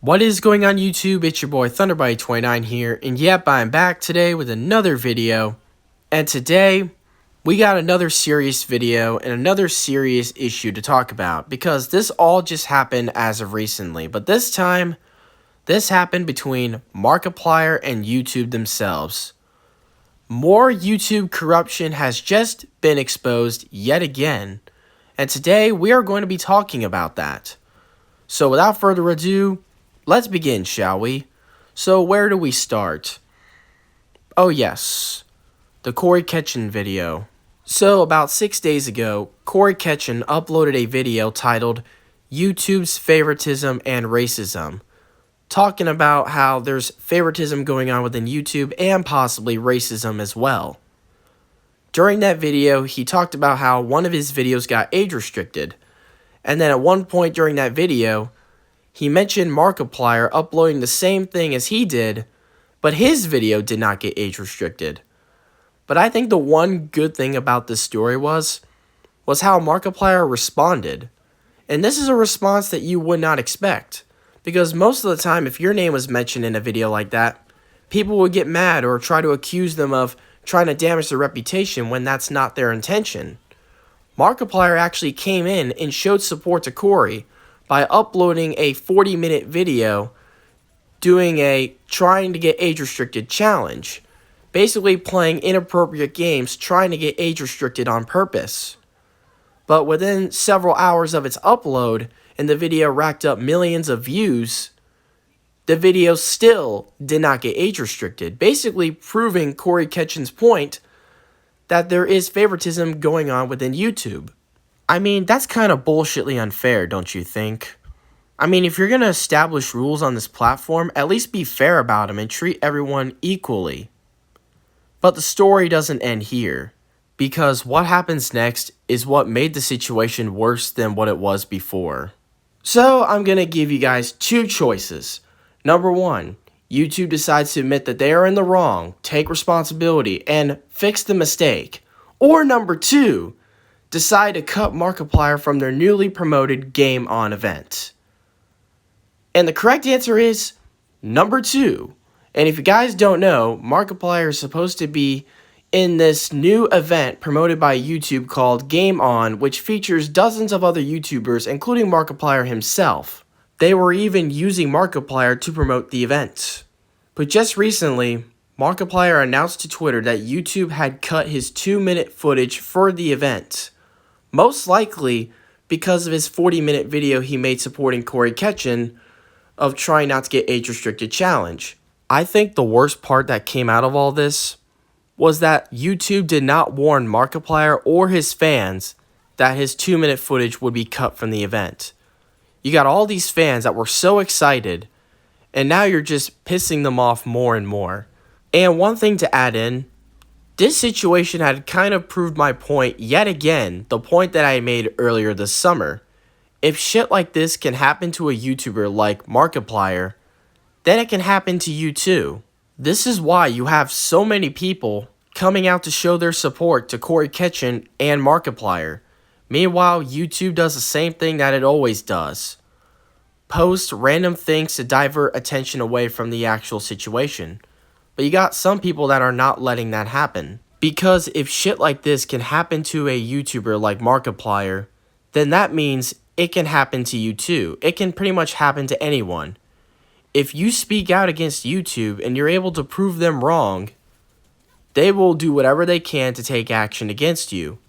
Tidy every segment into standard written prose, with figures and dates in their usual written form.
What is going on YouTube? It's your boy Thunderbite29 here, and yep, I'm back today with another video. And today, we got another serious video and another serious issue to talk about, because this all just happened as of recently, but this time, this happened between Markiplier and YouTube themselves. More YouTube corruption has just been exposed yet again, and today we are going to be talking about that. So without further ado, let's begin, shall we? So where do we start? Oh yes, the CoryxKenshin video. So about 6 days ago, CoryxKenshin uploaded a video titled YouTube's Favoritism and Racism, talking about how there's favoritism going on within YouTube and possibly racism as well. During that video, he talked about how one of his videos got age restricted, and then at one point during that video, he mentioned Markiplier uploading the same thing as he did, but his video did not get age restricted. But I think the one good thing about this story was how Markiplier responded. And this is a response that you would not expect, because most of the time if your name was mentioned in a video like that, people would get mad or try to accuse them of trying to damage their reputation when that's not their intention. Markiplier actually came in and showed support to Cory by uploading a 40-minute video doing a trying to get age restricted challenge, basically playing inappropriate games trying to get age restricted on purpose. But within several hours of its upload and the video racked up millions of views, the video still did not get age restricted, basically proving CoryxKenshin's point that there is favoritism going on within YouTube. I mean, that's kind of bullshitly unfair, don't you think? I mean, if you're going to establish rules on this platform, at least be fair about them and treat everyone equally. But the story doesn't end here, because what happens next is what made the situation worse than what it was before. So I'm going to give you guys two choices. Number one, YouTube decides to admit that they are in the wrong, take responsibility, and fix the mistake. Or number two, decide to cut Markiplier from their newly promoted Game On event. And the correct answer is number two. And if you guys don't know, Markiplier is supposed to be in this new event promoted by YouTube called Game On, which features dozens of other YouTubers, including Markiplier himself. They were even using Markiplier to promote the event. But just recently, Markiplier announced to Twitter that YouTube had cut his 2-minute footage for the event. Most likely because of his 40-minute video he made supporting CoryxKenshin of trying not to get age restricted challenge. I think the worst part that came out of all this was that YouTube did not warn Markiplier or his fans that his 2-minute footage would be cut from the event. You got all these fans that were so excited, and now you're just pissing them off more and more. And one thing to add in, this situation had kind of proved my point yet again, the point that I made earlier this summer. If shit like this can happen to a YouTuber like Markiplier, then it can happen to you too. This is why you have so many people coming out to show their support to CoryxKenshin and Markiplier. Meanwhile, YouTube does the same thing that it always does. Post random things to divert attention away from the actual situation. But you got some people that are not letting that happen. Because if shit like this can happen to a YouTuber like Markiplier, then that means it can happen to you too. It can pretty much happen to anyone. If you speak out against YouTube and you're able to prove them wrong, they will do whatever they can to take action against you.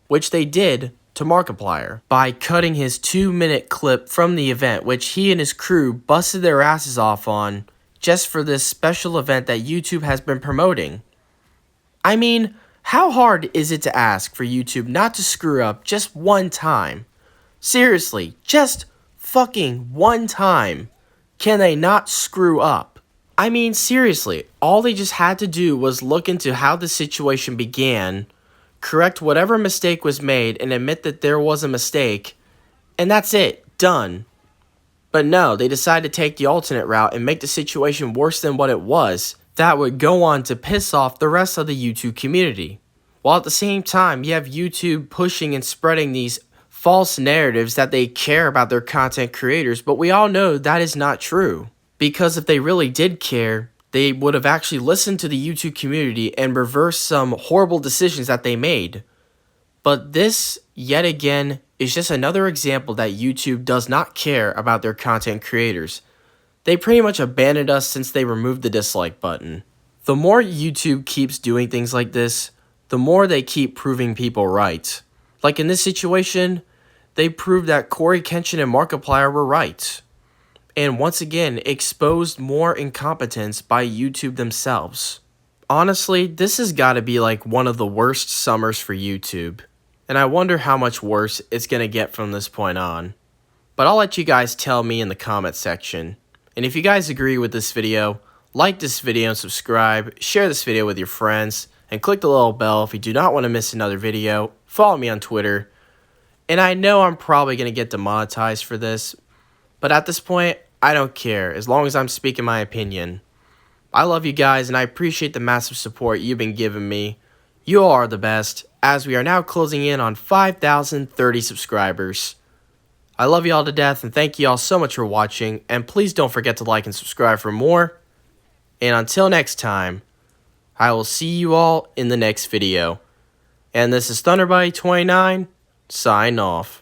Which they did to Markiplier by cutting his 2-minute clip from the event, which he and his crew busted their asses off on just for this special event that YouTube has been promoting. I mean, how hard is it to ask for YouTube not to screw up just one time? Seriously, just fucking one time. Can they not screw up? I mean, seriously, all they just had to do was look into how the situation began, correct whatever mistake was made, and admit that there was a mistake, and that's it, done. But no, they decided to take the alternate route and make the situation worse than what it was. That would go on to piss off the rest of the YouTube community. While at the same time, you have YouTube pushing and spreading these false narratives that they care about their content creators, but we all know that is not true. Because if they really did care, they would have actually listened to the YouTube community and reversed some horrible decisions that they made. But this, yet again, is just another example that YouTube does not care about their content creators. They pretty much abandoned us since they removed the dislike button. The more YouTube keeps doing things like this, the more they keep proving people right. Like in this situation, they proved that CoryxKenshin and Markiplier were right. And once again, exposed more incompetence by YouTube themselves. Honestly, this has got to be like one of the worst summers for YouTube. And I wonder how much worse it's going to get from this point on. But I'll let you guys tell me in the comment section. And if you guys agree with this video, like this video and subscribe, share this video with your friends, and click the little bell if you do not want to miss another video. Follow me on Twitter. And I know I'm probably going to get demonetized for this, but at this point, I don't care as long as I'm speaking my opinion. I love you guys and I appreciate the massive support you've been giving me. You all are the best, as we are now closing in on 5,030 subscribers. I love you all to death and thank you all so much for watching, and please don't forget to like and subscribe for more. And until next time, I will see you all in the next video. And this is Thunderbite29, sign off.